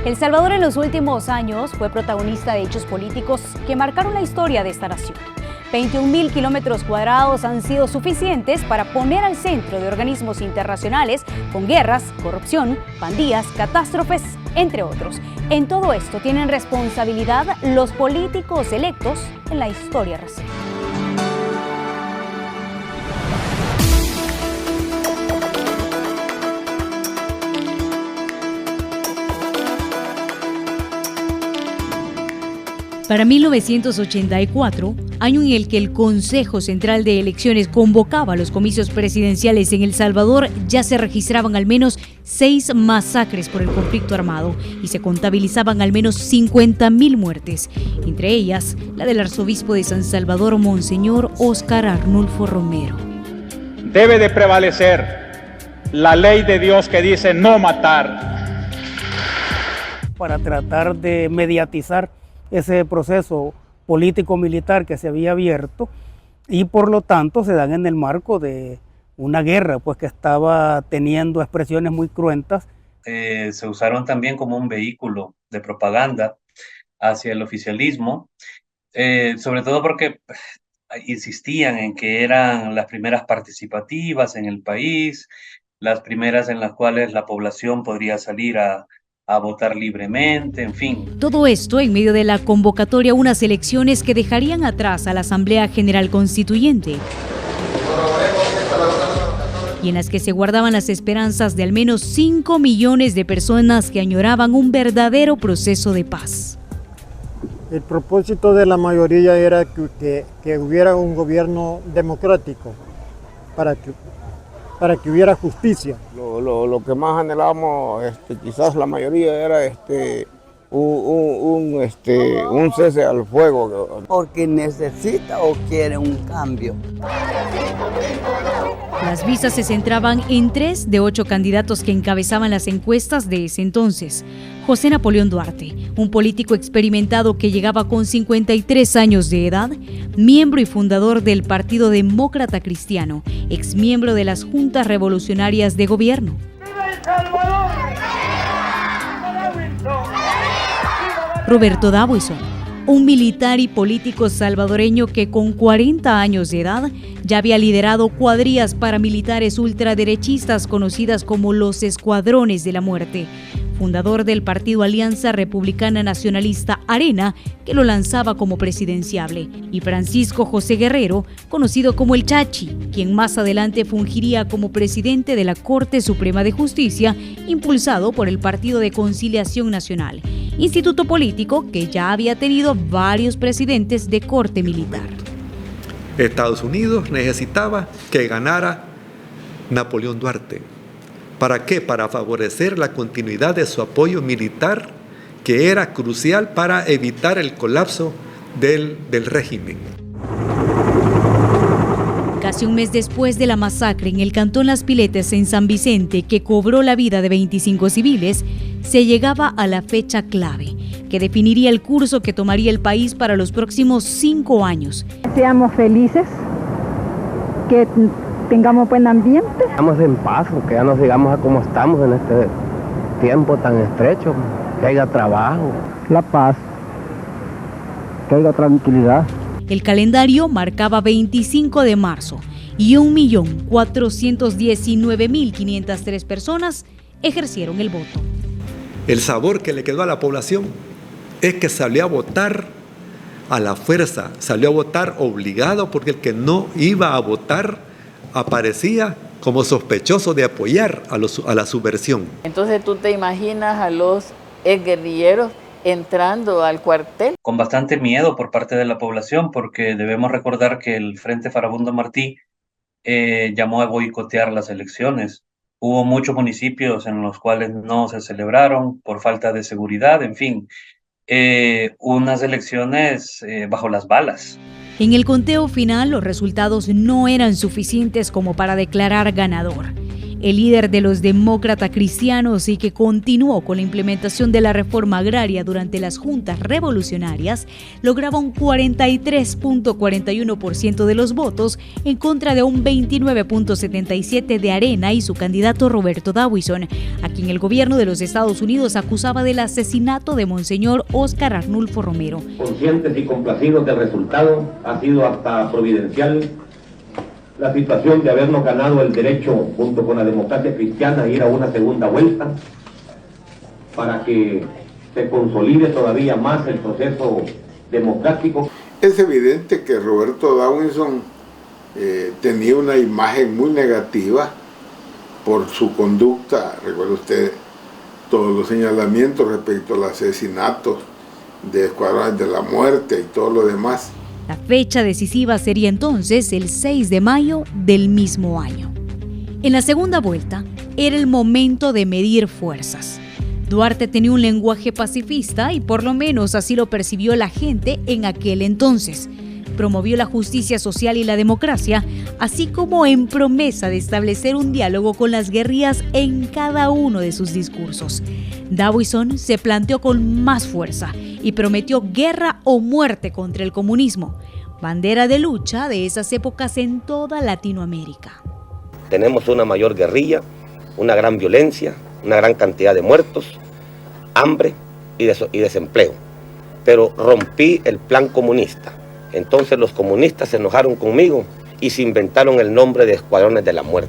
El Salvador en los últimos años fue protagonista de hechos políticos que marcaron la historia de esta nación. 21.000 kilómetros cuadrados han sido suficientes para poner al centro de organismos internacionales con guerras, corrupción, pandillas, catástrofes, entre otros. En todo esto tienen responsabilidad los políticos electos en la historia reciente. Para 1984, año en el que el Consejo Central de Elecciones convocaba los comicios presidenciales en El Salvador, ya se registraban al menos 6 masacres por el conflicto armado y se contabilizaban al menos 50.000 muertes, entre ellas la del arzobispo de San Salvador, Monseñor Óscar Arnulfo Romero. Debe de prevalecer la ley de Dios que dice no matar. Para tratar de mediatizar ese proceso político-militar que se había abierto y por lo tanto se dan en el marco de una guerra pues que estaba teniendo expresiones muy cruentas. Se usaron también como un vehículo de propaganda hacia el oficialismo, sobre todo porque insistían en que eran las primeras participativas en el país, las primeras en las cuales la población podría salir a votar libremente, en fin. Todo esto en medio de la convocatoria a unas elecciones que dejarían atrás a la Asamblea General Constituyente y en las que se guardaban las esperanzas de al menos 5 millones de personas que añoraban un verdadero proceso de paz. El propósito de la mayoría era que hubiera un gobierno democrático para que hubiera justicia. Lo que más anhelábamos, quizás la mayoría, era un cese al fuego. Porque necesita o quiere un cambio. Las vistas se centraban en 3 de 8 candidatos que encabezaban las encuestas de ese entonces. José Napoleón Duarte, un político experimentado que llegaba con 53 años de edad, miembro y fundador del Partido Demócrata Cristiano, exmiembro de las Juntas Revolucionarias de Gobierno. ¡Viva El Salvador! Roberto Dawison, un militar y político salvadoreño que con 40 años de edad ya había liderado cuadrillas paramilitares ultraderechistas conocidas como los Escuadrones de la Muerte, fundador del partido Alianza Republicana Nacionalista Arena, que lo lanzaba como presidenciable, y Francisco José Guerrero, conocido como el Chachi, quien más adelante fungiría como presidente de la Corte Suprema de Justicia, impulsado por el Partido de Conciliación Nacional, instituto político que ya había tenido varios presidentes de corte militar. Estados Unidos necesitaba que ganara Napoleón Duarte. ¿Para qué? Para favorecer la continuidad de su apoyo militar, que era crucial para evitar el colapso del régimen. Casi un mes después de la masacre en el cantón Las Piletas en San Vicente, que cobró la vida de 25 civiles, se llegaba a la fecha clave, que definiría el curso que tomaría el país para los próximos 5 años. Seamos felices, que tengamos buen ambiente. Estamos en paz, que ya no sigamos a como estamos en este tiempo tan estrecho, que haya trabajo. La paz, que haya tranquilidad. El calendario marcaba 25 de marzo y 1.419.503 personas ejercieron el voto. El sabor que le quedó a la población es que salió a votar a la fuerza, salió a votar obligado, porque el que no iba a votar aparecía como sospechoso de apoyar a la subversión. Entonces tú te imaginas a los exguerrilleros entrando al cuartel. Con bastante miedo por parte de la población, porque debemos recordar que el Frente Farabundo Martí llamó a boicotear las elecciones. Hubo muchos municipios en los cuales no se celebraron por falta de seguridad, en fin, unas elecciones bajo las balas. En el conteo final, los resultados no eran suficientes como para declarar ganador. el líder de los demócratas cristianos y que continuó con la implementación de la reforma agraria durante las juntas revolucionarias, lograba un 43.41% de los votos en contra de un 29.77% de Arena y su candidato Roberto Dawison, a quien el gobierno de los Estados Unidos acusaba del asesinato de Monseñor Óscar Arnulfo Romero. Conscientes y complacidos del resultado, ha sido hasta providencial la situación de habernos ganado el derecho, junto con la democracia cristiana, a ir a una segunda vuelta para que se consolide todavía más el proceso democrático. Es evidente que Roberto Dawson tenía una imagen muy negativa por su conducta. Recuerda usted todos los señalamientos respecto al asesinato de escuadrones de la muerte y todo lo demás. La fecha decisiva sería entonces el 6 de mayo del mismo año. En la segunda vuelta era el momento de medir fuerzas. Duarte tenía un lenguaje pacifista y por lo menos así lo percibió la gente en aquel entonces. Promovió la justicia social y la democracia, así como en promesa de establecer un diálogo con las guerrillas en cada uno de sus discursos. Dawson se planteó con más fuerza y prometió guerra o muerte contra el comunismo, bandera de lucha de esas épocas en toda Latinoamérica. Tenemos una mayor guerrilla, una gran violencia, una gran cantidad de muertos, hambre y desempleo. Pero rompí el plan comunista. Entonces los comunistas se enojaron conmigo y se inventaron el nombre de escuadrones de la muerte.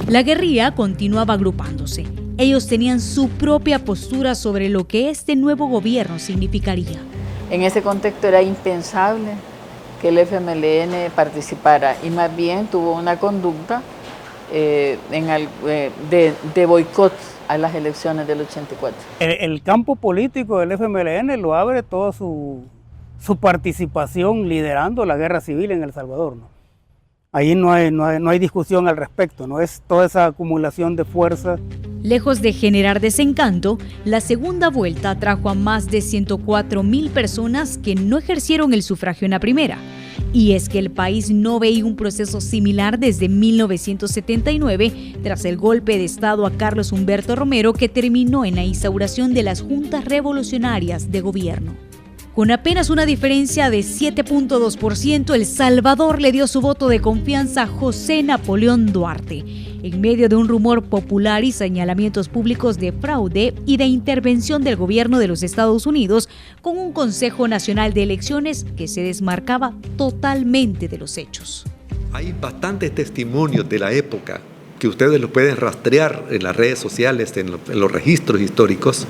La guerrilla continuaba agrupándose. Ellos tenían su propia postura sobre lo que este nuevo gobierno significaría. En ese contexto era impensable que el FMLN participara y más bien tuvo una conducta de boicot a las elecciones del 84. El campo político del FMLN lo abre toda su participación liderando la guerra civil en El Salvador, ¿no? Ahí no hay discusión al respecto, no es toda esa acumulación de fuerzas. Lejos de generar desencanto, la segunda vuelta atrajo a más de 104,000 personas que no ejercieron el sufragio en la primera. Y es que el país no veía un proceso similar desde 1979, tras el golpe de Estado a Carlos Humberto Romero, que terminó en la instauración de las juntas revolucionarias de gobierno. Con apenas una diferencia de 7.2%, El Salvador le dio su voto de confianza a José Napoleón Duarte, en medio de un rumor popular y señalamientos públicos de fraude y de intervención del gobierno de los Estados Unidos, con un Consejo Nacional de Elecciones que se desmarcaba totalmente de los hechos. Hay bastantes testimonios de la época que ustedes los pueden rastrear en las redes sociales, en los registros históricos,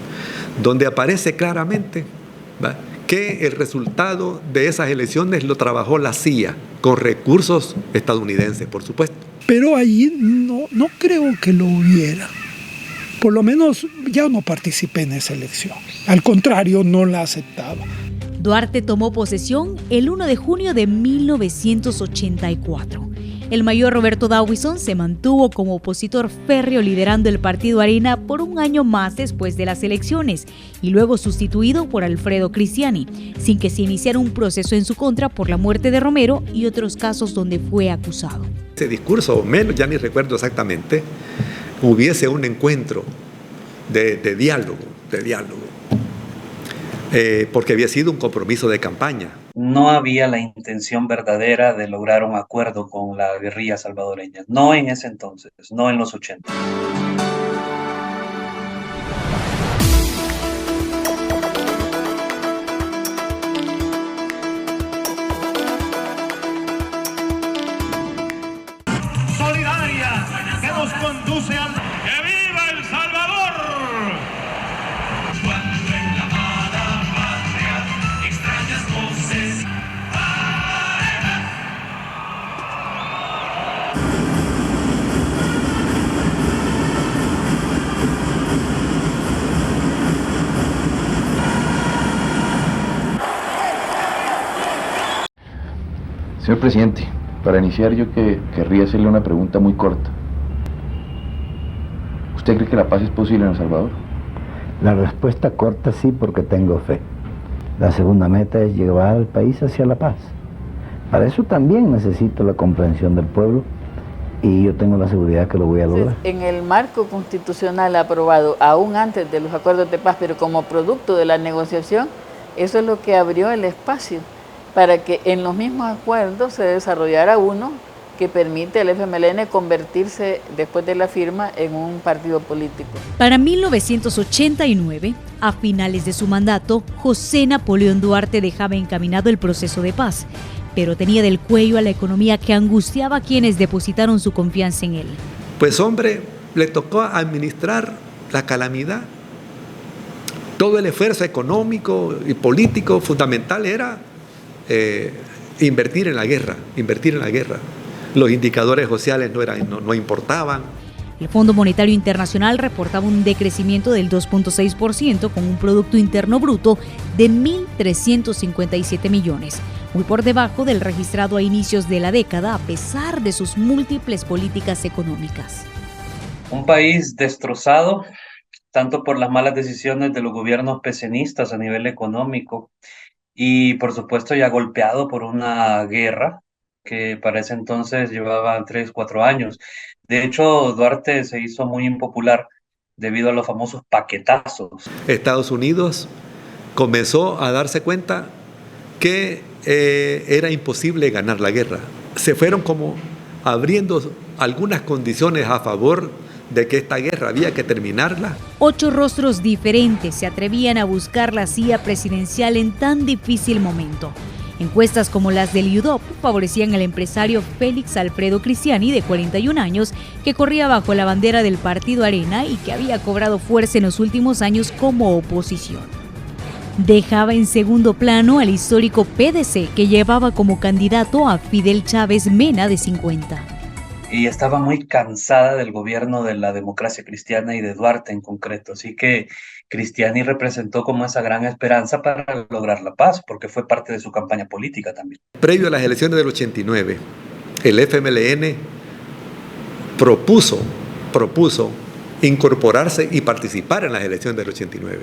donde aparece claramente, ¿va?, que el resultado de esas elecciones lo trabajó la CIA, con recursos estadounidenses, por supuesto. Pero allí no creo que lo hubiera. Por lo menos ya no participé en esa elección. Al contrario, no la aceptaba. Duarte tomó posesión el 1 de junio de 1984. El mayor Roberto Dawson se mantuvo como opositor férreo liderando el partido Arena por un año más después de las elecciones y luego sustituido por Alfredo Cristiani, sin que se iniciara un proceso en su contra por la muerte de Romero y otros casos donde fue acusado. Ese discurso, menos, ya ni recuerdo exactamente, hubiese un encuentro de diálogo, porque había sido un compromiso de campaña. No había la intención verdadera de lograr un acuerdo con la guerrilla salvadoreña, no en ese entonces, no en los 80. Solidaria que nos conduce al... ¡Que viva El Salvador! Cuando en la amada patria extrañas voces. Señor presidente, para iniciar yo querría hacerle una pregunta muy corta. ¿Usted cree que la paz es posible en El Salvador? La respuesta corta sí, porque tengo fe. La segunda meta es llevar al país hacia la paz. Para eso también necesito la comprensión del pueblo y yo tengo la seguridad que lo voy a lograr. En el marco constitucional aprobado, aún antes de los acuerdos de paz, pero como producto de la negociación, eso es lo que abrió el espacio para que en los mismos acuerdos se desarrollara uno que permite al FMLN convertirse, después de la firma, en un partido político. Para 1989, a finales de su mandato, José Napoleón Duarte dejaba encaminado el proceso de paz, pero tenía del cuello a la economía que angustiaba a quienes depositaron su confianza en él. Pues hombre, le tocó administrar la calamidad. Todo el esfuerzo económico y político fundamental era invertir en la guerra. Los indicadores sociales no importaban. El Fondo Monetario Internacional reportaba un decrecimiento del 2.6% con un Producto Interno Bruto de 1.357 millones, muy por debajo del registrado a inicios de la década a pesar de sus múltiples políticas económicas. Un país destrozado tanto por las malas decisiones de los gobiernos pecenistas a nivel económico y por supuesto ya golpeado por una guerra que para ese entonces llevaba 3-4 años. De hecho, Duarte se hizo muy impopular debido a los famosos paquetazos. Estados Unidos comenzó a darse cuenta que era imposible ganar la guerra. Se fueron como abriendo algunas condiciones a favor de que esta guerra había que terminarla. 8 rostros diferentes se atrevían a buscar la silla presidencial en tan difícil momento. Encuestas como las del UDOP favorecían al empresario Félix Alfredo Cristiani, de 41 años, que corría bajo la bandera del partido Arena y que había cobrado fuerza en los últimos años como oposición. Dejaba en segundo plano al histórico PDC, que llevaba como candidato a Fidel Chávez Mena, de 50. Y estaba muy cansada del gobierno de la democracia cristiana y de Duarte en concreto. Así que Cristiani representó como esa gran esperanza para lograr la paz, porque fue parte de su campaña política también. Previo a las elecciones del 89, el FMLN propuso incorporarse y participar en las elecciones del 89.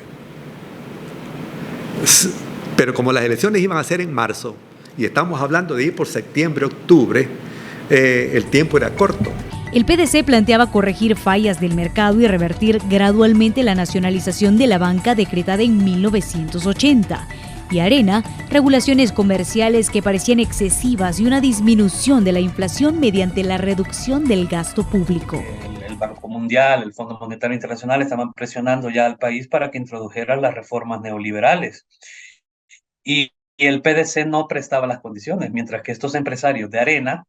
Pero como las elecciones iban a ser en marzo, y estamos hablando de ir por septiembre, octubre, el tiempo era corto. El PDC planteaba corregir fallas del mercado y revertir gradualmente la nacionalización de la banca decretada en 1980. Y Arena, regulaciones comerciales que parecían excesivas y una disminución de la inflación mediante la reducción del gasto público. El Banco Mundial, el Fondo Monetario Internacional estaban presionando ya al país para que introdujera las reformas neoliberales. Y el PDC no prestaba las condiciones, mientras que estos empresarios de Arena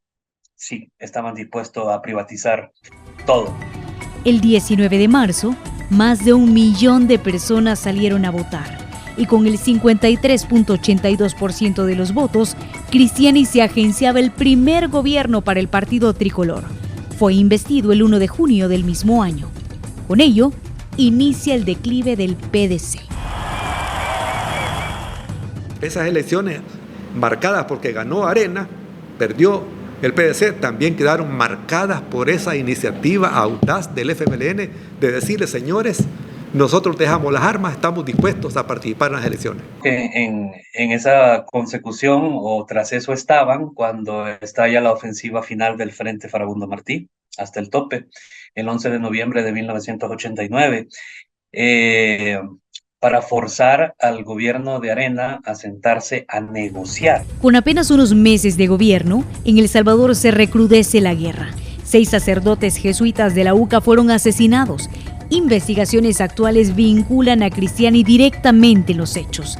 sí estaban dispuestos a privatizar todo. El 19 de marzo, más de 1 millón de personas salieron a votar. Y con el 53.82% de los votos, Cristiani se agenciaba el primer gobierno para el partido tricolor. Fue investido el 1 de junio del mismo año. Con ello, inicia el declive del PDC. Esas elecciones marcadas porque ganó Arena, perdió el PDC, también quedaron marcadas por esa iniciativa audaz del FMLN de decirle: señores, nosotros dejamos las armas, estamos dispuestos a participar en las elecciones. En esa consecución o tras eso estaban cuando estalla la ofensiva final del Frente Farabundo Martí, hasta el tope, el 11 de noviembre de 1989, para forzar al gobierno de Arena a sentarse a negociar. Con apenas unos meses de gobierno, en El Salvador se recrudece la guerra. 6 sacerdotes jesuitas de la UCA fueron asesinados. Investigaciones actuales vinculan a Cristiani directamente en los hechos.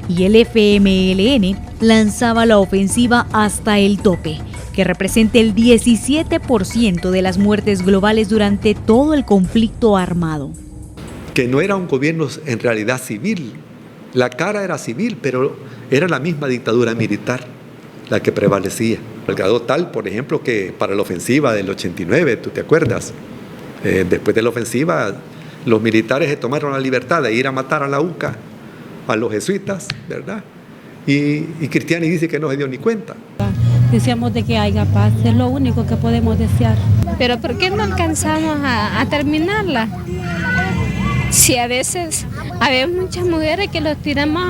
Y el FMLN lanzaba la ofensiva Hasta el Tope, que representa el 17% de las muertes globales durante todo el conflicto armado. Que no era un gobierno en realidad civil. La cara era civil, pero era la misma dictadura militar la que prevalecía. Al grado tal, por ejemplo, que para la ofensiva del 89, ¿tú te acuerdas? Después de la ofensiva, los militares se tomaron la libertad de ir a matar a la UCA, a los jesuitas, ¿verdad? Y Cristiani dice que no se dio ni cuenta. Deseamos de que haya paz, es lo único que podemos desear. Pero ¿por qué no alcanzamos a terminarla? Si a veces hay muchas mujeres que los tiramos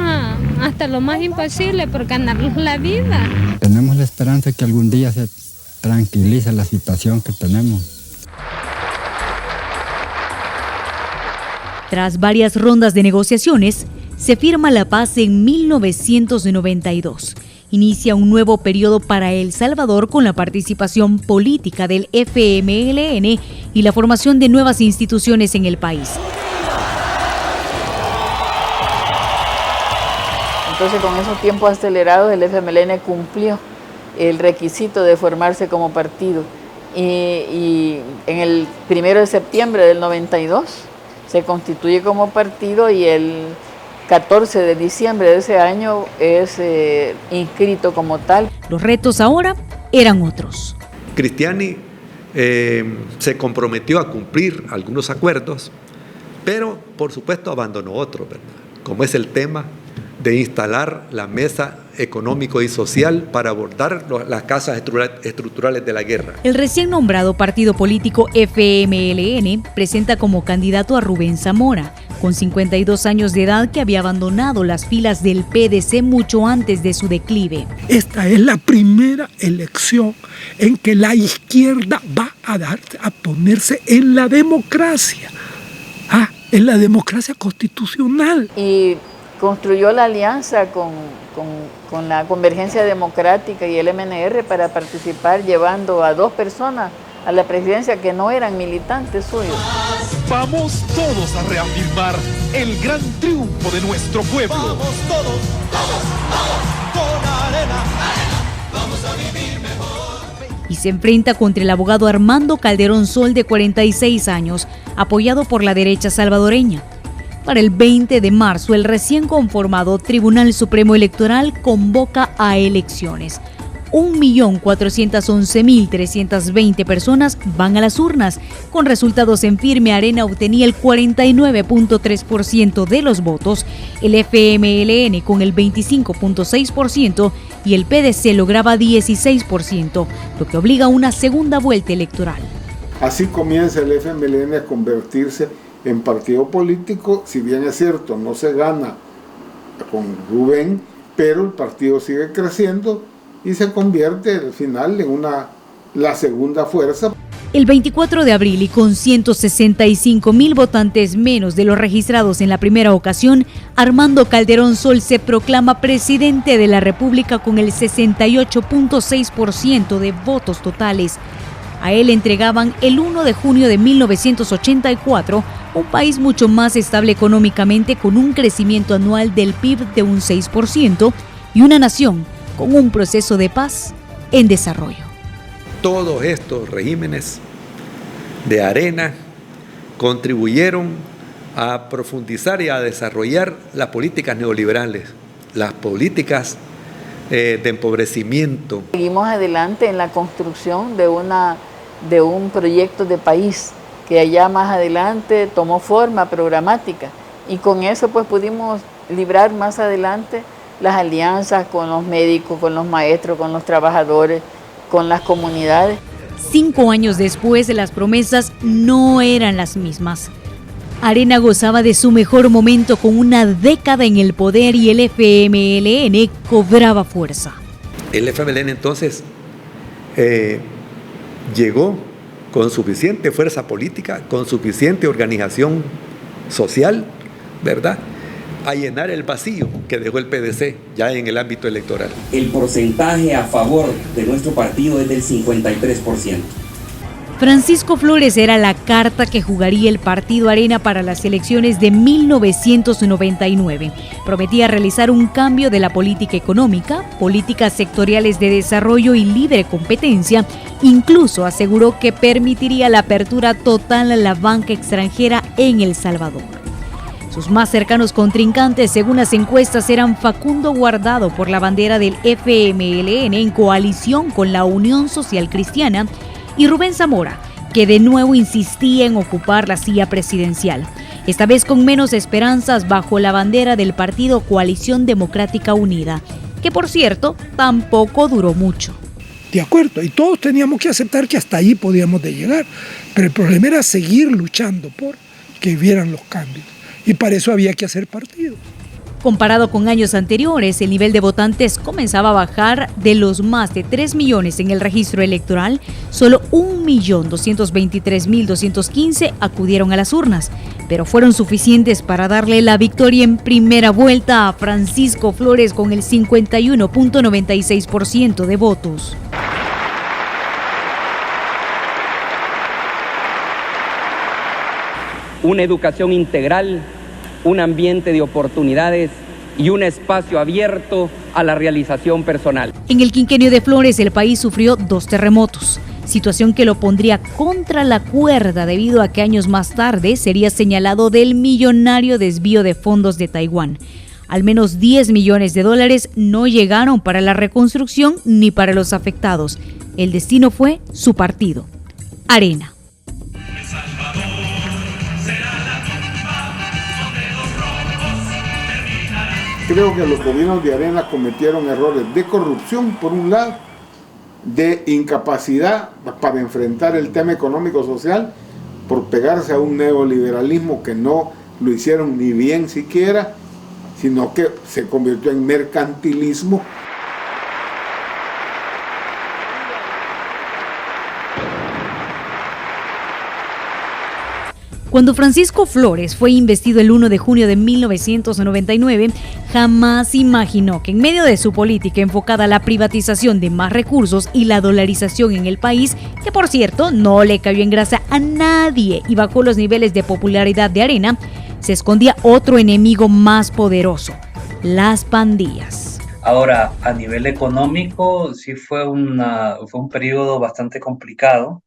hasta lo más imposible por ganarnos la vida. Tenemos la esperanza que algún día se tranquiliza la situación que tenemos. Tras varias rondas de negociaciones, se firma la paz en 1992. Inicia un nuevo periodo para El Salvador con la participación política del FMLN y la formación de nuevas instituciones en el país. Entonces, con esos tiempos acelerados, el FMLN cumplió el requisito de formarse como partido. Y en el 1 de septiembre del 92 se constituye como partido y el 14 de diciembre de ese año es inscrito como tal. Los retos ahora eran otros. Cristiani se comprometió a cumplir algunos acuerdos, pero por supuesto abandonó otros, ¿verdad? Como es el tema de instalar la mesa económico y social para abordar las causas estructurales de la guerra. El recién nombrado partido político FMLN presenta como candidato a Rubén Zamora, con 52 años de edad, que había abandonado las filas del PDC mucho antes de su declive. Esta es la primera elección en que la izquierda va a ponerse en la democracia, en la democracia constitucional. Y construyó la alianza con la Convergencia Democrática y el MNR para participar, llevando a 2 personas a la presidencia que no eran militantes suyos. Vamos todos a reafirmar el gran triunfo de nuestro pueblo. Vamos todos, con Arena, vamos a vivir mejor. Y se enfrenta contra el abogado Armando Calderón Sol, de 46 años, apoyado por la derecha salvadoreña. Para el 20 de marzo, el recién conformado Tribunal Supremo Electoral convoca a elecciones. 1.411.320 personas van a las urnas. Con resultados en firme, Arena obtenía el 49.3% de los votos, el FMLN con el 25.6% y el PDC lograba 16%, lo que obliga a una segunda vuelta electoral. Así comienza el FMLN a convertirse en partido político. Si bien es cierto, no se gana con Rubén, pero el partido sigue creciendo y se convierte al final en la segunda fuerza. El 24 de abril, y con 165.000 votantes menos de los registrados en la primera ocasión, Armando Calderón Sol se proclama presidente de la República con el 68.6% de votos totales. A él entregaban el 1 de junio de 1984 un país mucho más estable económicamente, con un crecimiento anual del PIB de un 6% y una nación con un proceso de paz en desarrollo. Todos estos regímenes de Arena contribuyeron a profundizar y a desarrollar las políticas neoliberales, las políticas de empobrecimiento. Seguimos adelante en la construcción de un proyecto de país que allá más adelante tomó forma programática, y con eso pues pudimos librar más adelante las alianzas con los médicos, con los maestros, con los trabajadores, con las comunidades. 5 años después, las promesas no eran las mismas. Arena gozaba de su mejor momento con una década en el poder y el FMLN cobraba fuerza. El FMLN entonces llegó con suficiente fuerza política, con suficiente organización social, ¿verdad?, a llenar el vacío que dejó el PDC ya en el ámbito electoral. El porcentaje a favor de nuestro partido es del 53%. Francisco Flores era la carta que jugaría el partido Arena para las elecciones de 1999. Prometía realizar un cambio de la política económica, políticas sectoriales de desarrollo y libre competencia. Incluso aseguró que permitiría la apertura total a la banca extranjera en El Salvador. Sus más cercanos contrincantes, según las encuestas, eran Facundo Guardado por la bandera del FMLN en coalición con la Unión Social Cristiana, y Rubén Zamora, que de nuevo insistía en ocupar la silla presidencial, esta vez con menos esperanzas bajo la bandera del partido Coalición Democrática Unida, que por cierto tampoco duró mucho. De acuerdo, y todos teníamos que aceptar que hasta ahí podíamos de llegar, pero el problema era seguir luchando por que vieran los cambios, y para eso había que hacer partido. Comparado con años anteriores, el nivel de votantes comenzaba a bajar. De los más de 3 millones en el registro electoral, solo 1.223.215 acudieron a las urnas, pero fueron suficientes para darle la victoria en primera vuelta a Francisco Flores con el 51.96% de votos. Una educación integral, un ambiente de oportunidades y un espacio abierto a la realización personal. En el quinquenio de Flores, el país sufrió 2 terremotos, situación que lo pondría contra la cuerda debido a que años más tarde sería señalado del millonario desvío de fondos de Taiwán. Al menos $10 millones no llegaron para la reconstrucción ni para los afectados. El destino fue su partido, Arena. Creo que los gobiernos de Arena cometieron errores de corrupción, por un lado, de incapacidad para enfrentar el tema económico-social, por pegarse a un neoliberalismo que no lo hicieron ni bien siquiera, sino que se convirtió en mercantilismo. Cuando Francisco Flores fue investido el 1 de junio de 1999, jamás imaginó que en medio de su política enfocada a la privatización de más recursos y la dolarización en el país, que por cierto no le cayó en gracia a nadie y bajó los niveles de popularidad de Arena, se escondía otro enemigo más poderoso: las pandillas. Ahora, a nivel económico, sí fue un periodo bastante complicado.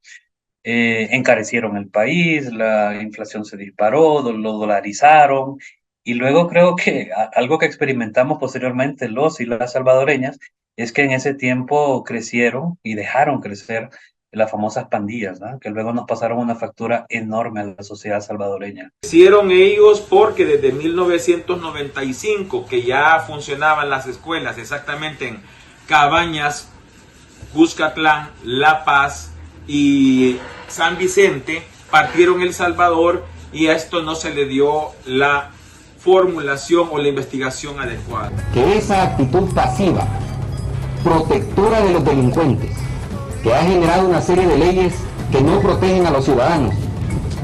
Encarecieron el país, la inflación se disparó, lo dolarizaron, y luego creo que algo que experimentamos posteriormente los y las salvadoreñas es que en ese tiempo crecieron y dejaron crecer las famosas pandillas, ¿no? Que luego nos pasaron una factura enorme a la sociedad salvadoreña. Hicieron ellos porque desde 1995 que ya funcionaban las escuelas, exactamente en Cabañas, Cuscatlán, La Paz y San Vicente, partieron El Salvador, y a esto no se le dio la formulación o la investigación adecuada. Que esa actitud pasiva, protectora de los delincuentes, que ha generado una serie de leyes que no protegen a los ciudadanos,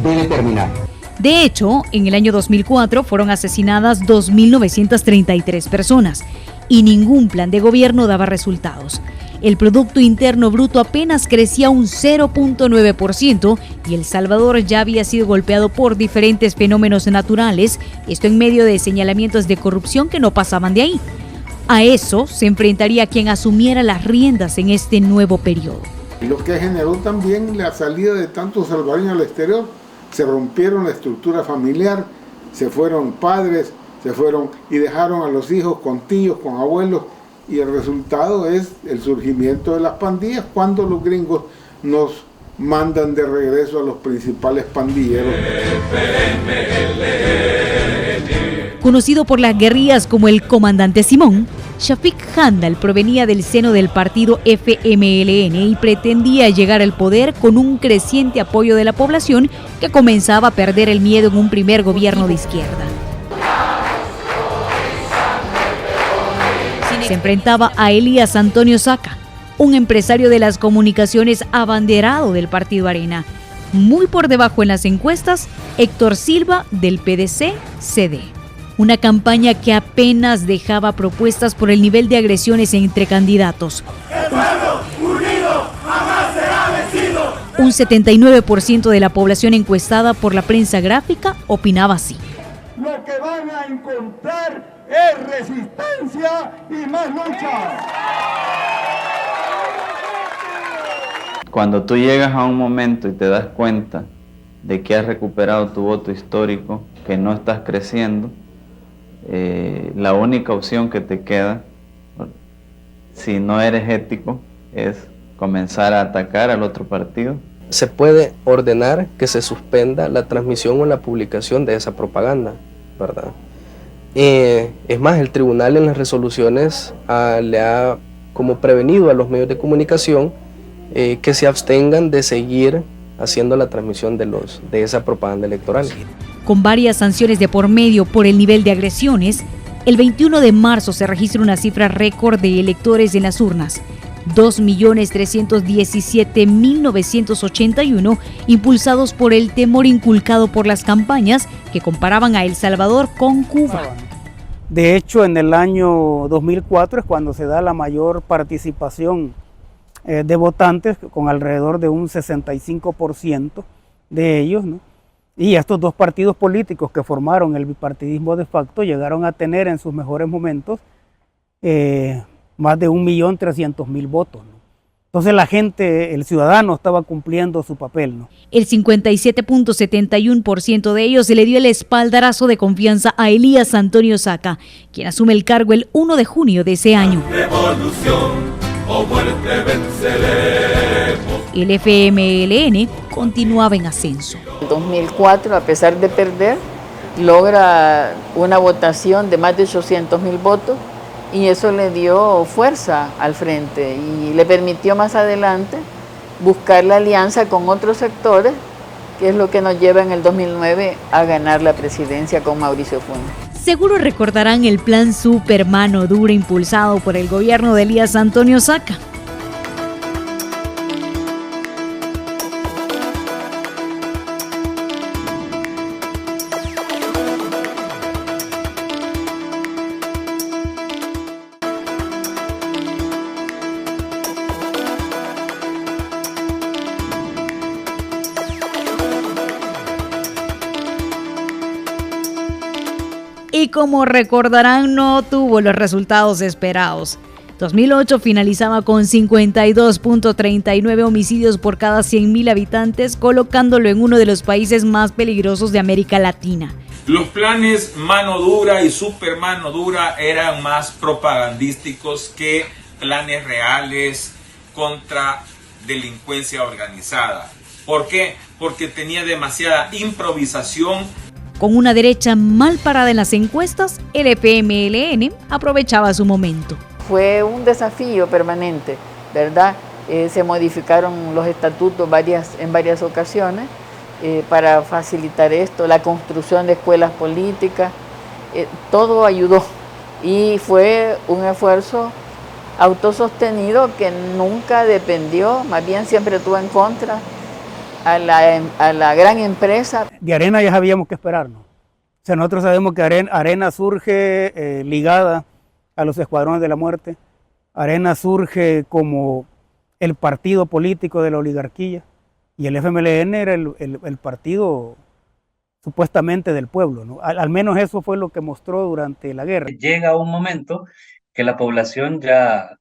debe terminar. De hecho, en el año 2004 fueron asesinadas 2.933 personas y ningún plan de gobierno daba resultados. El Producto Interno Bruto apenas crecía un 0.9% y El Salvador ya había sido golpeado por diferentes fenómenos naturales, esto en medio de señalamientos de corrupción que no pasaban de ahí. A eso se enfrentaría quien asumiera las riendas en este nuevo periodo. Lo que generó también la salida de tantos salvadoreños al exterior. Se rompieron la estructura familiar, se fueron padres, se fueron y dejaron a los hijos con tíos, con abuelos, y el resultado es el surgimiento de las pandillas cuando los gringos nos mandan de regreso a los principales pandilleros. Conocido por las guerrillas como el Comandante Simón, Shafiq Handal provenía del seno del partido FMLN y pretendía llegar al poder con un creciente apoyo de la población que comenzaba a perder el miedo en un primer gobierno de izquierda. Se enfrentaba a Elías Antonio Saca, un empresario de las comunicaciones abanderado del partido Arena. Muy por debajo en las encuestas, Héctor Silva del PDC-CD. Una campaña que apenas dejaba propuestas por el nivel de agresiones entre candidatos. ¡El pueblo unido jamás será vencido! Un 79% de la población encuestada por la prensa gráfica opinaba así. Lo que van a encontrar es resistencia y más lucha. Cuando tú llegas a un momento y te das cuenta de que has recuperado tu voto histórico, que no estás creciendo, la única opción que te queda, si no eres ético, es comenzar a atacar al otro partido. Se puede ordenar que se suspenda la transmisión o la publicación de esa propaganda, ¿verdad? Es más, el tribunal en las resoluciones le ha como prevenido a los medios de comunicación que se abstengan de seguir haciendo la transmisión de esa propaganda electoral. Con varias sanciones de por medio por el nivel de agresiones, El 21 de marzo se registra una cifra récord de electores en las urnas, 2.317.981, impulsados por el temor inculcado por las campañas que comparaban a El Salvador con Cuba. De hecho, en el año 2004 es cuando se da la mayor participación de votantes, con alrededor de un 65% de ellos, ¿no? Y estos dos partidos políticos que formaron el bipartidismo de facto llegaron a tener en sus mejores momentos más de 1.300.000 votos, ¿no? Entonces la gente, el ciudadano, estaba cumpliendo su papel, ¿no? El 57.71% de ellos se le dio el espaldarazo de confianza a Elías Antonio Saca, quien asume el cargo el 1 de junio de ese año. Revolución o muerte venceremos. El FMLN continuaba en ascenso. En 2004, a pesar de perder, logra una votación de más de 800.000 votos y eso le dio fuerza al frente y le permitió más adelante buscar la alianza con otros sectores, que es lo que nos lleva en el 2009 a ganar la presidencia con Mauricio Funes. Seguro recordarán el plan Super Mano Dura impulsado por el gobierno de Elías Antonio Saca. Y como recordarán, no tuvo los resultados esperados. 2008 finalizaba con 52.39 homicidios por cada 100.000 habitantes, colocándolo en uno de los países más peligrosos de América Latina. Los planes mano dura y super mano dura eran más propagandísticos que planes reales contra delincuencia organizada. ¿Por qué? Porque tenía demasiada improvisación. Con una derecha mal parada en las encuestas, el FMLN aprovechaba su momento. Fue un desafío permanente, ¿verdad? Se modificaron los estatutos en varias ocasiones para facilitar esto, la construcción de escuelas políticas, todo ayudó y fue un esfuerzo autosostenido que nunca dependió, más bien siempre estuvo en contra a la gran empresa. De Arena ya sabíamos qué esperarnos. O sea, nosotros sabemos que Arena surge ligada a los escuadrones de la muerte. Arena surge como el partido político de la oligarquía y el FMLN era el partido supuestamente del pueblo, ¿no? Al menos eso fue lo que mostró durante la guerra. Llega un momento que la población ya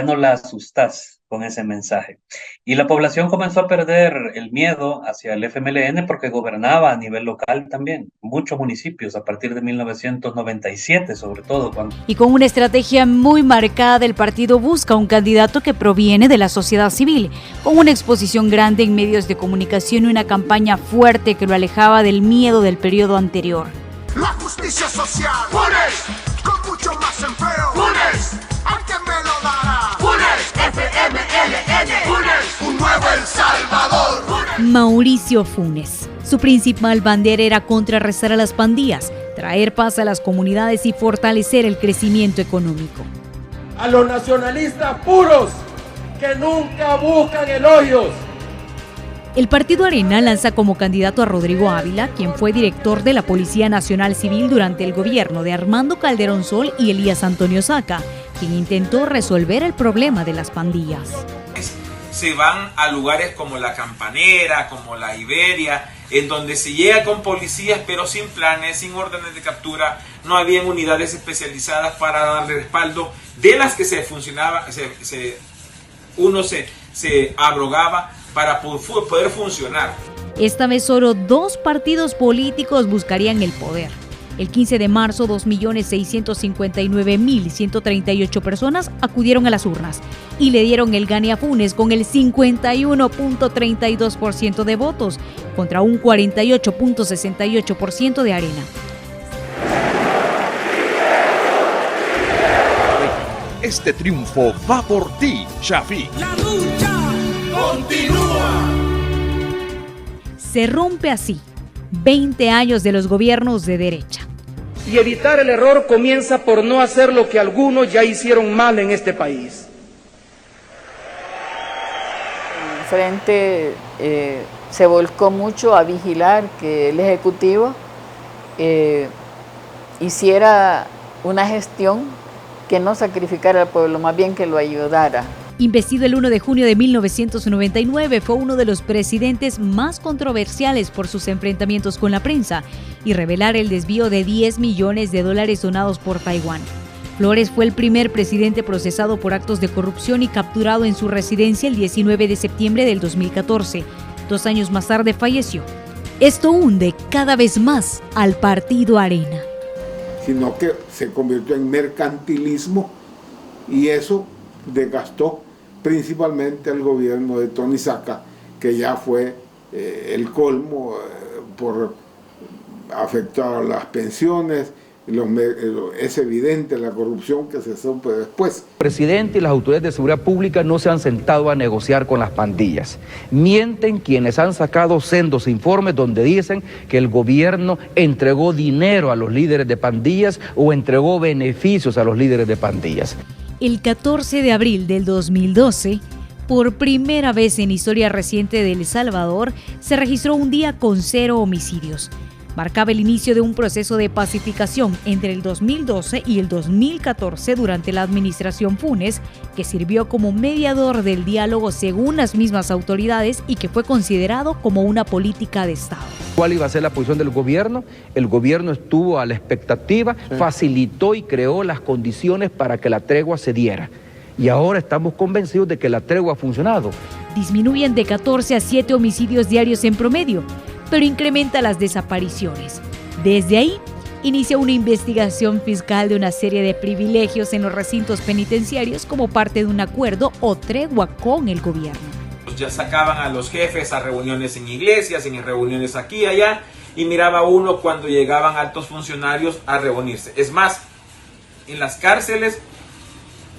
no la asustas con ese mensaje. Y la población comenzó a perder el miedo hacia el FMLN porque gobernaba a nivel local también, muchos municipios a partir de 1997 sobre todo. Y con una estrategia muy marcada, el partido busca un candidato que proviene de la sociedad civil, con una exposición grande en medios de comunicación y una campaña fuerte que lo alejaba del miedo del periodo anterior. La justicia social, Funes, con mucho más empleo, Funes, ¿alguien me lo dará? Funes, FMLN, Funes, un nuevo El Salvador, Funes. Mauricio Funes. Su principal bandera era contrarrestar a las pandillas, traer paz a las comunidades y fortalecer el crecimiento económico. A los nacionalistas puros que nunca buscan elogios. El Partido Arena lanza como candidato a Rodrigo Ávila, quien fue director de la Policía Nacional Civil durante el gobierno de Armando Calderón Sol y Elías Antonio Saca, quien intentó resolver el problema de las pandillas. Se van a lugares como La Campanera, como La Iberia, en donde se llega con policías pero sin planes, sin órdenes de captura, no habían unidades especializadas para darle respaldo, de las que se abrogaba para poder funcionar. Esta vez solo dos partidos políticos buscarían el poder. El 15 de marzo, 2.659.138 personas acudieron a las urnas y le dieron el gane a Funes con el 51.32% de votos contra un 48.68% de Arena. Este triunfo va por ti, Shafiq. La lucha continúa. Se rompe así 20 años de los gobiernos de derecha. Y evitar el error comienza por no hacer lo que algunos ya hicieron mal en este país. El Frente se volcó mucho a vigilar que el Ejecutivo hiciera una gestión que no sacrificara al pueblo, más bien que lo ayudara. Investido el 1 de junio de 1999, fue uno de los presidentes más controversiales por sus enfrentamientos con la prensa y revelar el desvío de $10 millones donados por Taiwán. Flores fue el primer presidente procesado por actos de corrupción y capturado en su residencia el 19 de septiembre del 2014. 2 años más tarde falleció. Esto hunde cada vez más al Partido Arena. Sino que se convirtió en mercantilismo y eso desgastó principalmente al gobierno de Tony Saca, que ya fue el colmo por afectar a las pensiones. Es evidente la corrupción que se supo después. El presidente y las autoridades de seguridad pública no se han sentado a negociar con las pandillas. Mienten quienes han sacado sendos informes donde dicen que el gobierno entregó dinero a los líderes de pandillas o entregó beneficios a los líderes de pandillas. El 14 de abril del 2012, por primera vez en historia reciente de El Salvador, se registró un día con 0 homicidios. Marcaba el inicio de un proceso de pacificación entre el 2012 y el 2014 durante la administración Funes, que sirvió como mediador del diálogo según las mismas autoridades y que fue considerado como una política de Estado. ¿Cuál iba a ser la posición del gobierno? El gobierno estuvo a la expectativa, facilitó y creó las condiciones para que la tregua se diera. Y ahora estamos convencidos de que la tregua ha funcionado. Disminuyen de 14 a 7 homicidios diarios en promedio, pero incrementa las desapariciones. Desde ahí, inicia una investigación fiscal de una serie de privilegios en los recintos penitenciarios como parte de un acuerdo o tregua con el gobierno. Ya sacaban a los jefes a reuniones en iglesias, en reuniones aquí y allá, y miraba uno cuando llegaban altos funcionarios a reunirse. Es más, en las cárceles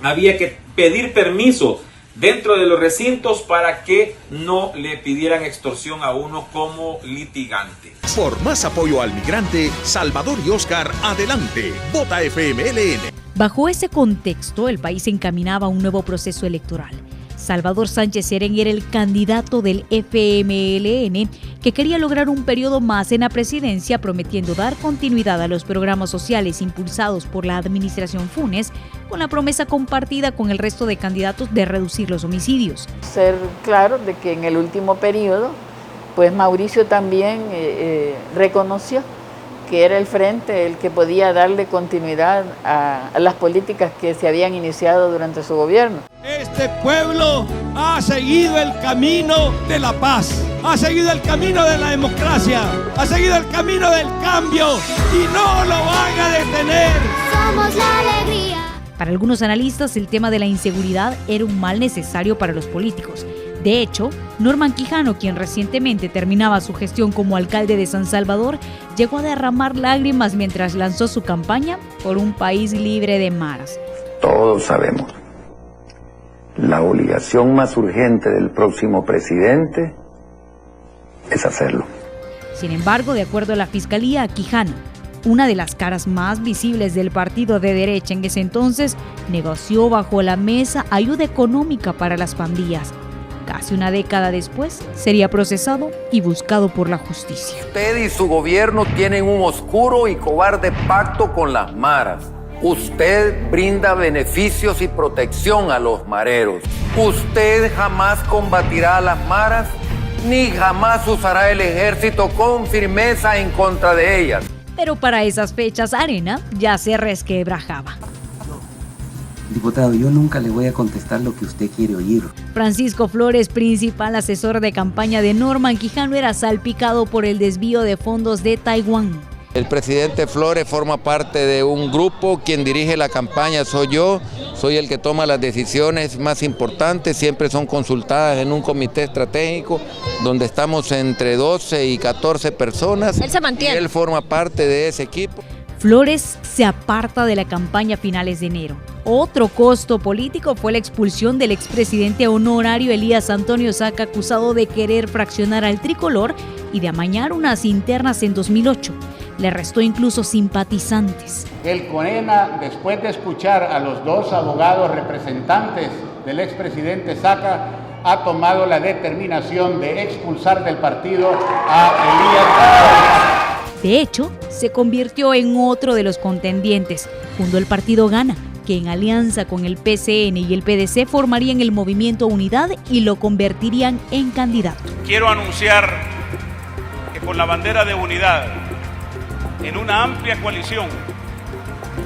había que pedir permiso dentro de los recintos para que no le pidieran extorsión a uno como litigante. Por más apoyo al migrante, Salvador y Oscar, adelante. Vota FMLN. Bajo ese contexto, el país se encaminaba a un nuevo proceso electoral. Salvador Sánchez Serén era el candidato del FMLN que quería lograr un periodo más en la presidencia, prometiendo dar continuidad a los programas sociales impulsados por la administración Funes, con la promesa compartida con el resto de candidatos de reducir los homicidios. Ser claro de que en el último periodo, pues Mauricio también reconoció que era el Frente el que podía darle continuidad a las políticas que se habían iniciado durante su gobierno. Este pueblo ha seguido el camino de la paz, ha seguido el camino de la democracia, ha seguido el camino del cambio y no lo van a detener. Somos la alegría. Para algunos analistas, el tema de la inseguridad era un mal necesario para los políticos. De hecho, Norman Quijano, quien recientemente terminaba su gestión como alcalde de San Salvador, llegó a derramar lágrimas mientras lanzó su campaña por un país libre de maras. Todos sabemos, la obligación más urgente del próximo presidente es hacerlo. Sin embargo, de acuerdo a la Fiscalía, Quijano, una de las caras más visibles del partido de derecha en ese entonces, negoció bajo la mesa ayuda económica para las pandillas. Casi una década después, sería procesado y buscado por la justicia. Usted y su gobierno tienen un oscuro y cobarde pacto con las maras. Usted brinda beneficios y protección a los mareros. Usted jamás combatirá a las maras, ni jamás usará el ejército con firmeza en contra de ellas. Pero para esas fechas, Arena ya se resquebrajaba. Diputado, yo nunca le voy a contestar lo que usted quiere oír. Francisco Flores, principal asesor de campaña de Norman Quijano, era salpicado por el desvío de fondos de Taiwán. El presidente Flores forma parte de un grupo, quien dirige la campaña soy yo, soy el que toma las decisiones más importantes, siempre son consultadas en un comité estratégico donde estamos entre 12 y 14 personas. Él se mantiene. Y él forma parte de ese equipo. Flores se aparta de la campaña a finales de enero. Otro costo político fue la expulsión del expresidente honorario Elías Antonio Saca, acusado de querer fraccionar al tricolor y de amañar unas internas en 2008. le restó incluso simpatizantes. El CONENA, después de escuchar a los dos abogados representantes del expresidente Saca, ha tomado la determinación de expulsar del partido a Elías. De hecho, se convirtió en otro de los contendientes. Fundó el partido Gana, que en alianza con el PCN y el PDC formarían el movimiento Unidad y lo convertirían en candidato. Quiero anunciar que con la bandera de unidad, en una amplia coalición,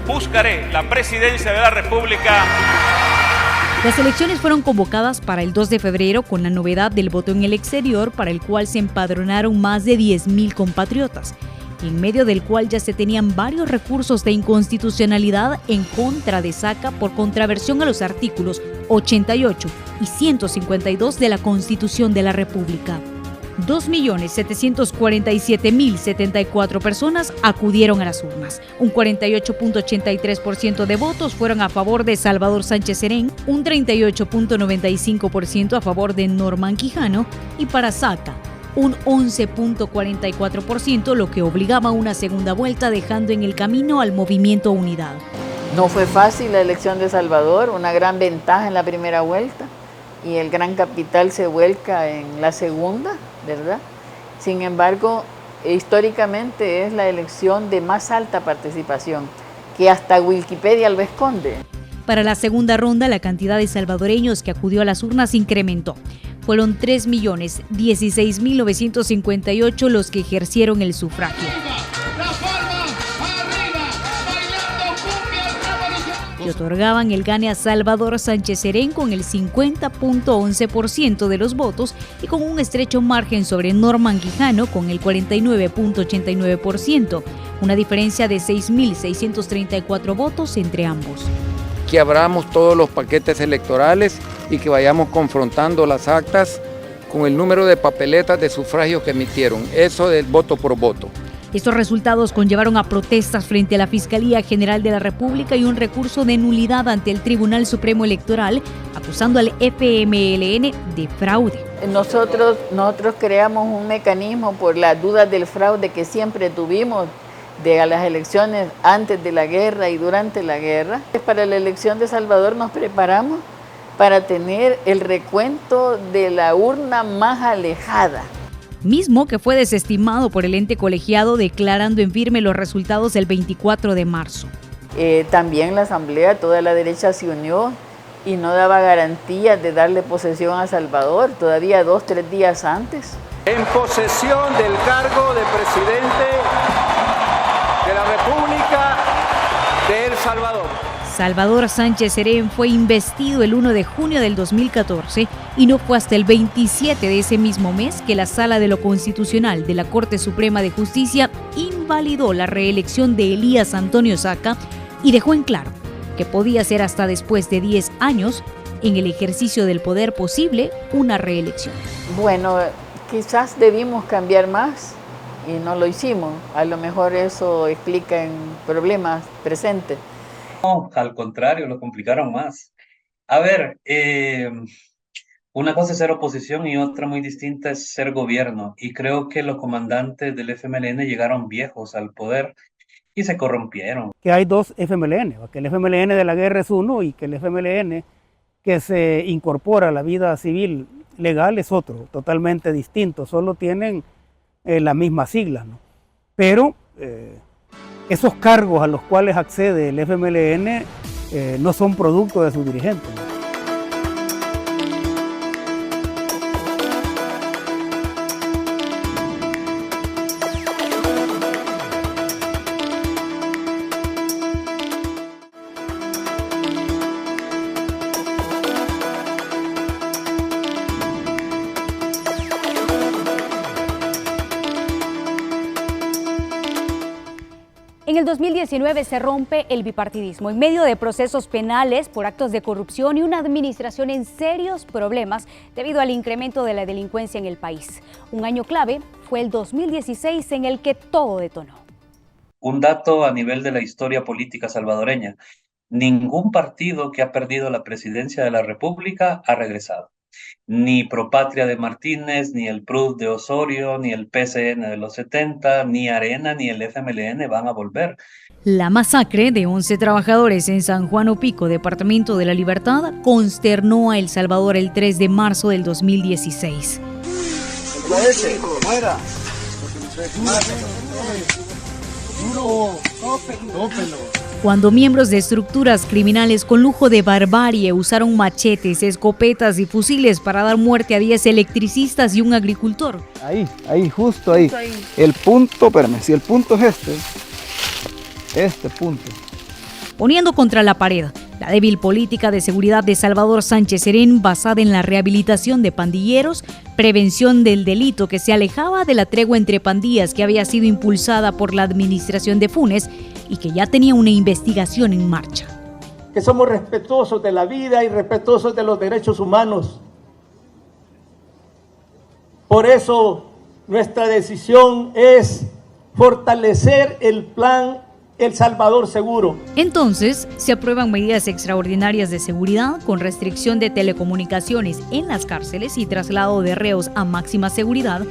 buscaré la presidencia de la República. Las elecciones fueron convocadas para el 2 de febrero con la novedad del voto en el exterior, para el cual se empadronaron más de 10.000 compatriotas, en medio del cual ya se tenían varios recursos de inconstitucionalidad en contra de Saca por contraversión a los artículos 88 y 152 de la Constitución de la República. 2.747.074 personas acudieron a las urnas. Un 48.83% de votos fueron a favor de Salvador Sánchez Serén, un 38.95% a favor de Norman Quijano y para Saca un 11.44%, lo que obligaba a una segunda vuelta, dejando en el camino al movimiento Unidad. No fue fácil la elección de Salvador, una gran ventaja en la primera vuelta y el gran capital se vuelca en la segunda, ¿verdad? Sin embargo, históricamente es la elección de más alta participación, que hasta Wikipedia lo esconde. Para la segunda ronda, la cantidad de salvadoreños que acudió a las urnas incrementó. Fueron 3.016.958 los que ejercieron el sufragio. Y otorgaban el gane a Salvador Sánchez Serén con el 50.11% de los votos y con un estrecho margen sobre Norman Quijano con el 49.89%, una diferencia de 6.634 votos entre ambos. Que abramos todos los paquetes electorales y que vayamos confrontando las actas con el número de papeletas de sufragio que emitieron, eso del voto por voto. Estos resultados conllevaron a protestas frente a la Fiscalía General de la República y un recurso de nulidad ante el Tribunal Supremo Electoral, acusando al FMLN de fraude. Nosotros creamos un mecanismo por las dudas del fraude que siempre tuvimos de las elecciones antes de la guerra y durante la guerra. Para la elección de Salvador nos preparamos para tener el recuento de la urna más alejada. Mismo que fue desestimado por el ente colegiado, declarando en firme los resultados el 24 de marzo. También la Asamblea, toda la derecha se unió y no daba garantías de darle posesión a Salvador, todavía 2-3 días antes. En posesión del cargo de presidente de la República de El Salvador. Salvador Sánchez Serén fue investido el 1 de junio del 2014 y no fue hasta el 27 de ese mismo mes que la Sala de lo Constitucional de la Corte Suprema de Justicia invalidó la reelección de Elías Antonio Saca y dejó en claro que podía ser hasta después de 10 años en el ejercicio del poder posible una reelección. Bueno, quizás debimos cambiar más y no lo hicimos. A lo mejor eso explica en problemas presentes. No, al contrario, lo complicaron más. A ver, una cosa es ser oposición y otra muy distinta es ser gobierno. Y creo que los comandantes del FMLN llegaron viejos al poder y se corrompieron. Que hay dos FMLN, que el FMLN de la guerra es uno y que el FMLN que se incorpora a la vida civil legal es otro, totalmente distinto. Solo tienen la misma sigla, ¿no? Pero esos cargos a los cuales accede el FMLN no son producto de sus dirigentes. En el 2019 se rompe el bipartidismo en medio de procesos penales por actos de corrupción y una administración en serios problemas debido al incremento de la delincuencia en el país. Un año clave fue el 2016 en el que todo detonó. Un dato a nivel de la historia política salvadoreña: ningún partido que ha perdido la presidencia de la República ha regresado. Ni Propatria de Martínez, ni el PRUD de Osorio, ni el PCN de los 70, ni Arena, ni el FMLN van a volver. La masacre de 11 trabajadores en San Juan Opico, departamento de La Libertad, consternó a El Salvador el 3 de marzo del 2016. Cuando miembros de estructuras criminales con lujo de barbarie usaron machetes, escopetas y fusiles para dar muerte a 10 electricistas y un agricultor. Ahí, justo ahí. El punto, espérame, si el punto es este punto. Poniendo contra la pared la débil política de seguridad de Salvador Sánchez Serén, basada en la rehabilitación de pandilleros, prevención del delito que se alejaba de la tregua entre pandillas que había sido impulsada por la administración de Funes y que ya tenía una investigación en marcha. Que somos respetuosos de la vida y respetuosos de los derechos humanos. Por eso nuestra decisión es fortalecer el plan El Salvador Seguro. Entonces, se aprueban medidas extraordinarias de seguridad con restricción de telecomunicaciones en las cárceles y traslado de reos a máxima seguridad,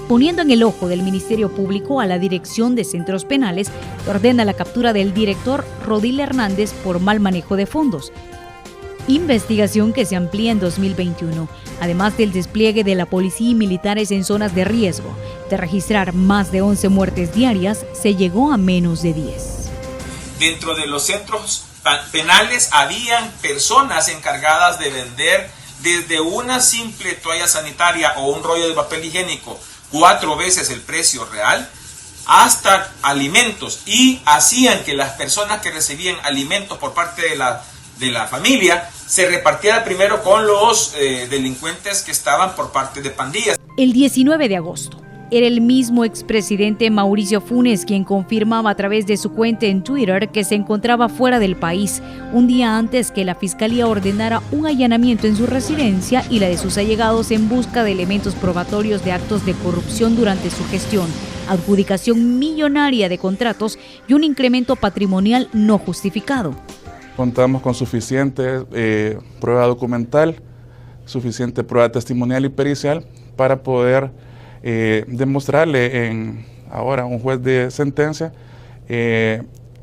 poniendo en el ojo del Ministerio Público a la Dirección de Centros Penales, que ordena la captura del director Rodil Hernández por mal manejo de fondos. Investigación que se amplía en 2021, además del despliegue de la policía y militares en zonas de riesgo. De registrar más de 11 muertes diarias, se llegó a menos de 10. Dentro de los centros penales habían personas encargadas de vender desde una simple toalla sanitaria o un rollo de papel higiénico 4 veces el precio real, hasta alimentos, y hacían que las personas que recibían alimentos por parte de la familia se repartiera primero con los delincuentes que estaban por parte de pandillas. El 19 de agosto, era el mismo expresidente Mauricio Funes quien confirmaba a través de su cuenta en Twitter que se encontraba fuera del país, un día antes que la Fiscalía ordenara un allanamiento en su residencia y la de sus allegados en busca de elementos probatorios de actos de corrupción durante su gestión, adjudicación millonaria de contratos y un incremento patrimonial no justificado. Contamos con suficiente prueba documental, suficiente prueba testimonial y pericial para poder demostrarle ahora a un juez de sentencia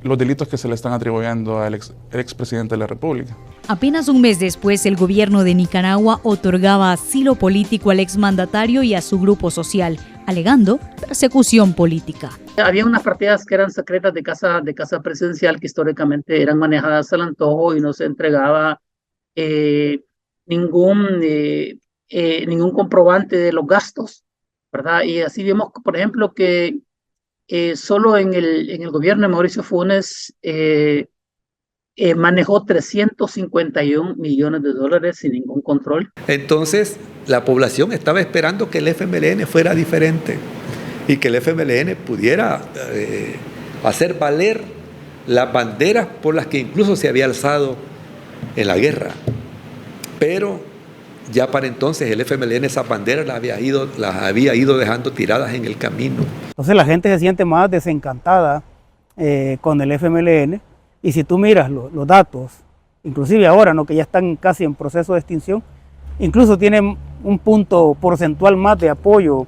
los delitos que se le están atribuyendo al expresidente de la República. Apenas un mes después, el gobierno de Nicaragua otorgaba asilo político al exmandatario y a su grupo social, alegando persecución política. Había unas partidas que eran secretas de casa presidencial que históricamente eran manejadas al antojo y no se entregaba ningún comprobante de los gastos, ¿verdad? Y así vemos, por ejemplo, que solo en el gobierno de Mauricio Funes manejó 351 millones de dólares sin ningún control. Entonces, la población estaba esperando que el FMLN fuera diferente y que el FMLN pudiera hacer valer las banderas por las que incluso se había alzado en la guerra. Pero ya para entonces el FMLN esas banderas las había ido dejando tiradas en el camino. Entonces la gente se siente más desencantada con el FMLN, y si tú miras los datos, inclusive ahora, ¿no?, que ya están casi en proceso de extinción, incluso tienen un punto porcentual más de apoyo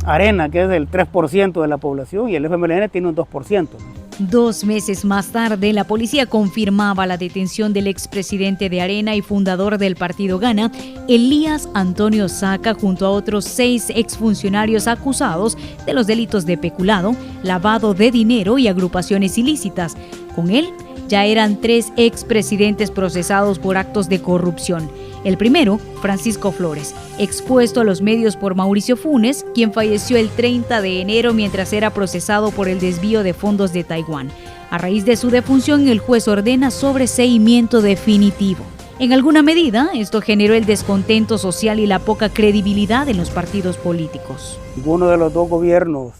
Arena, que es del 3% de la población, y el FMLN tiene un 2%. 2 meses más tarde, la policía confirmaba la detención del expresidente de Arena y fundador del partido Gana, Elías Antonio Saca, junto a otros 6 exfuncionarios acusados de los delitos de peculado, lavado de dinero y agrupaciones ilícitas. Con él ya eran 3 expresidentes procesados por actos de corrupción. El primero, Francisco Flores, expuesto a los medios por Mauricio Funes, quien falleció el 30 de enero mientras era procesado por el desvío de fondos de Taiwán. A raíz de su defunción, el juez ordena sobreseimiento definitivo. En alguna medida, esto generó el descontento social y la poca credibilidad en los partidos políticos. Ninguno de los gobiernos,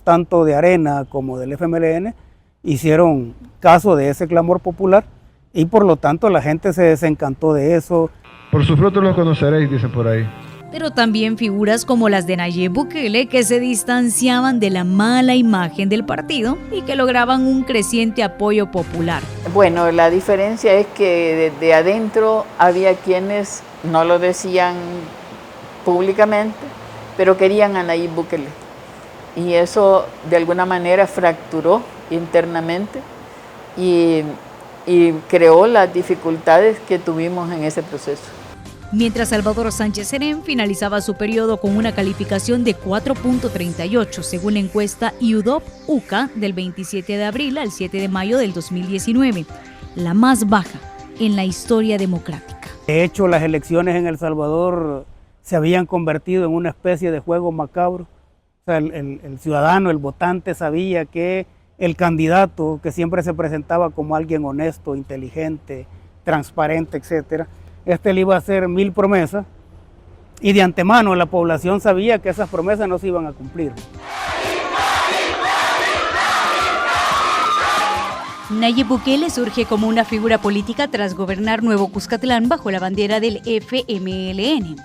tanto de Arena como del FMLN, hicieron caso de ese clamor popular, y por lo tanto la gente se desencantó de eso. Por sus frutos los conoceréis, dice por ahí. pero también figuras como las de Nayib Bukele, que se distanciaban de la mala imagen del partido y que lograban un creciente apoyo popular. Bueno, la diferencia es que desde adentro había quienes no lo decían públicamente, pero querían a Nayib Bukele. Y eso de alguna manera fracturó internamente y creó las dificultades que tuvimos en ese proceso. Mientras Salvador Sánchez Serén finalizaba su periodo con una calificación de 4.38, según la encuesta UDOP-UCA del 27 de abril al 7 de mayo del 2019, la más baja en la historia democrática. De hecho, las elecciones en El Salvador se habían convertido en una especie de juego macabro. O sea, el ciudadano, el votante sabía que el candidato, que siempre se presentaba como alguien honesto, inteligente, transparente, etcétera, le iba a hacer 1000 promesas y de antemano la población sabía que esas promesas no se iban a cumplir. Nayib Bukele surge como una figura política tras gobernar Nuevo Cuscatlán bajo la bandera del FMLN.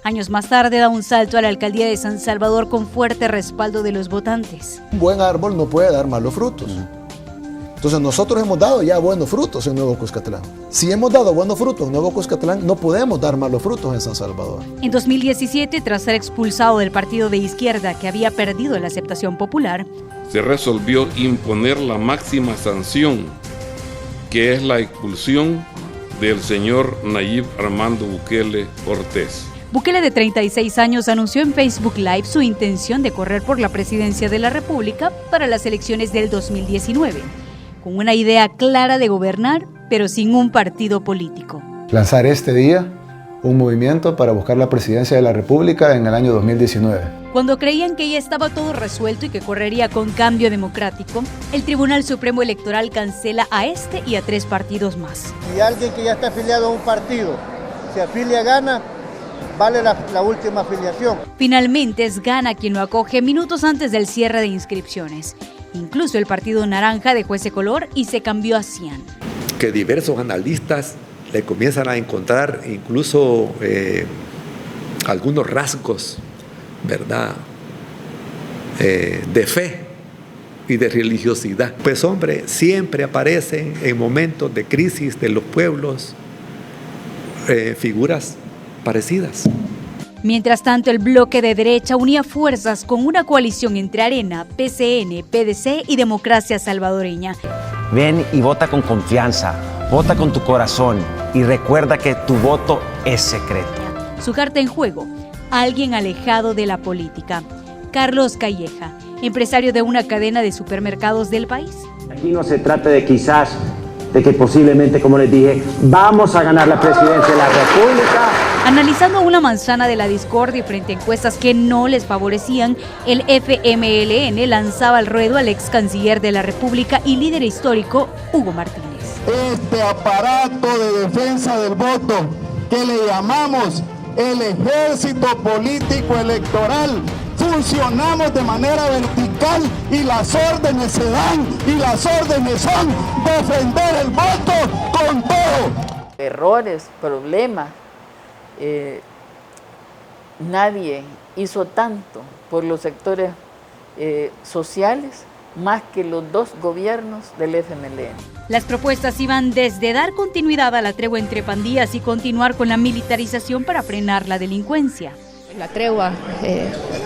Años más tarde da un salto a la alcaldía de San Salvador con fuerte respaldo de los votantes. Un buen árbol no puede dar malos frutos. Entonces nosotros hemos dado ya buenos frutos en Nuevo Cuscatlán. Si hemos dado buenos frutos en Nuevo Cuscatlán, no podemos dar malos frutos en San Salvador. En 2017, tras ser expulsado del partido de izquierda que había perdido la aceptación popular, se resolvió imponer la máxima sanción, que es la expulsión del señor Nayib Armando Bukele Cortés. Bukele, de 36 años, anunció en Facebook Live su intención de correr por la presidencia de la República para las elecciones del 2019, con una idea clara de gobernar, pero sin un partido político. Lanzar este día un movimiento para buscar la presidencia de la República en el año 2019. Cuando creían que ya estaba todo resuelto y que correría con Cambio Democrático, el Tribunal Supremo Electoral cancela a este y a 3 partidos más. Si alguien que ya está afiliado a un partido se afilia a Gana, vale la última afiliación. Finalmente es Gana quien lo acoge minutos antes del cierre de inscripciones. Incluso el Partido Naranja dejó ese color y se cambió a Cian. Que diversos analistas le comienzan a encontrar incluso algunos rasgos, ¿verdad?, de fe y de religiosidad. Pues hombre, siempre aparecen en momentos de crisis de los pueblos figuras parecidas. Mientras tanto, el bloque de derecha unía fuerzas con una coalición entre Arena, PCN, PDC y Democracia Salvadoreña. Ven y vota con confianza, vota con tu corazón y recuerda que tu voto es secreto. Su carta en juego, alguien alejado de la política. Carlos Calleja, empresario de una cadena de supermercados del país. Aquí no se trata de quizás, de que posiblemente, como les dije, vamos a ganar la presidencia de la República. Analizando una manzana de la discordia y frente a encuestas que no les favorecían, el FMLN lanzaba al ruedo al ex canciller de la República y líder histórico, Hugo Martínez. Este aparato de defensa del voto, que le llamamos el ejército político electoral, funcionamos de manera vertical y las órdenes se dan y las órdenes son defender el voto con todo. Errores, problemas. Nadie hizo tanto por los sectores sociales más que los 2 gobiernos del FMLN. Las propuestas iban desde dar continuidad a la tregua entre pandillas y continuar con la militarización para frenar la delincuencia. La tregua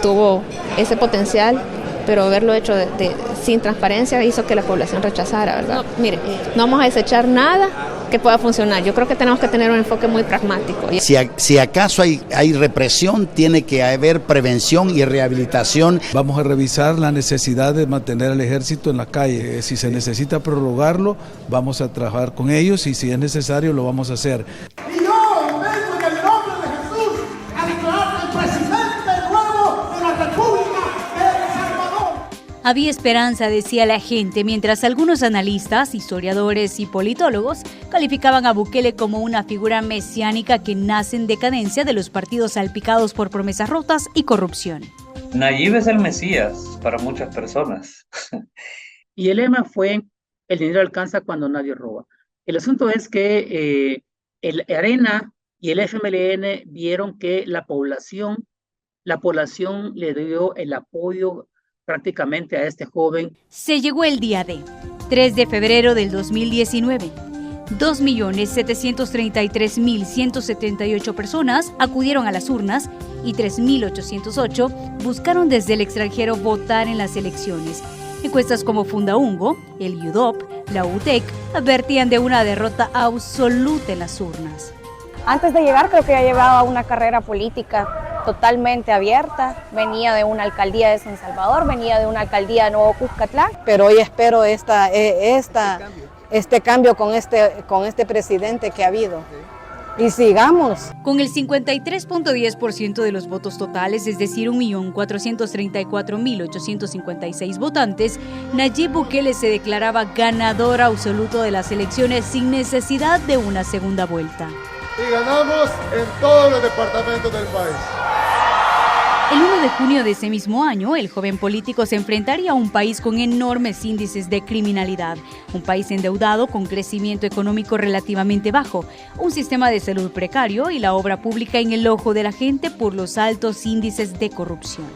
tuvo ese potencial, pero haberlo hecho sin transparencia hizo que la población rechazara, ¿verdad? No, mire, no vamos a desechar nada que pueda funcionar. Yo creo que tenemos que tener un enfoque muy pragmático. Si acaso hay represión, tiene que haber prevención y rehabilitación. Vamos a revisar la necesidad de mantener al ejército en la calle. Si se necesita prorrogarlo, vamos a trabajar con ellos y si es necesario lo vamos a hacer. Y yo vengo en el nombre de Jesús a declarar el presidente nuevo de la República de El Salvador. Había esperanza, decía la gente, mientras algunos analistas, historiadores y politólogos calificaban a Bukele como una figura mesiánica que nace en decadencia de los partidos salpicados por promesas rotas y corrupción. Nayib es el Mesías para muchas personas. Y el lema fue: el dinero alcanza cuando nadie roba. El asunto es que el Arena y el FMLN vieron que la población le dio el apoyo prácticamente a este joven. Se llegó el día D, 3 de febrero del 2019. 2.733.178 personas acudieron a las urnas y 3.808 buscaron desde el extranjero votar en las elecciones. Encuestas como Fundaungo, el UDOP, la UTEC advertían de una derrota absoluta en las urnas. Antes de llegar creo que ya llevaba una carrera política totalmente abierta. Venía de una alcaldía de San Salvador, venía de una alcaldía de Nuevo Cuscatlán, pero hoy espero este cambio con este presidente que ha habido. Y sigamos. Con el 53.10% de los votos totales, es decir, 1.434.856 votantes, Nayib Bukele se declaraba ganador absoluto de las elecciones sin necesidad de una segunda vuelta. Y ganamos en todos los departamentos del país. El 1 de junio de ese mismo año, el joven político se enfrentaría a un país con enormes índices de criminalidad, un país endeudado con crecimiento económico relativamente bajo, un sistema de salud precario y la obra pública en el ojo de la gente por los altos índices de corrupción.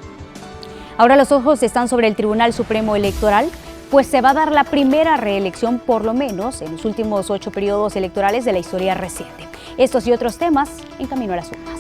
Ahora los ojos están sobre el Tribunal Supremo Electoral, pues se va a dar la primera reelección por lo menos en los últimos 8 periodos electorales de la historia reciente. Estos y otros temas en Camino a las Urnas.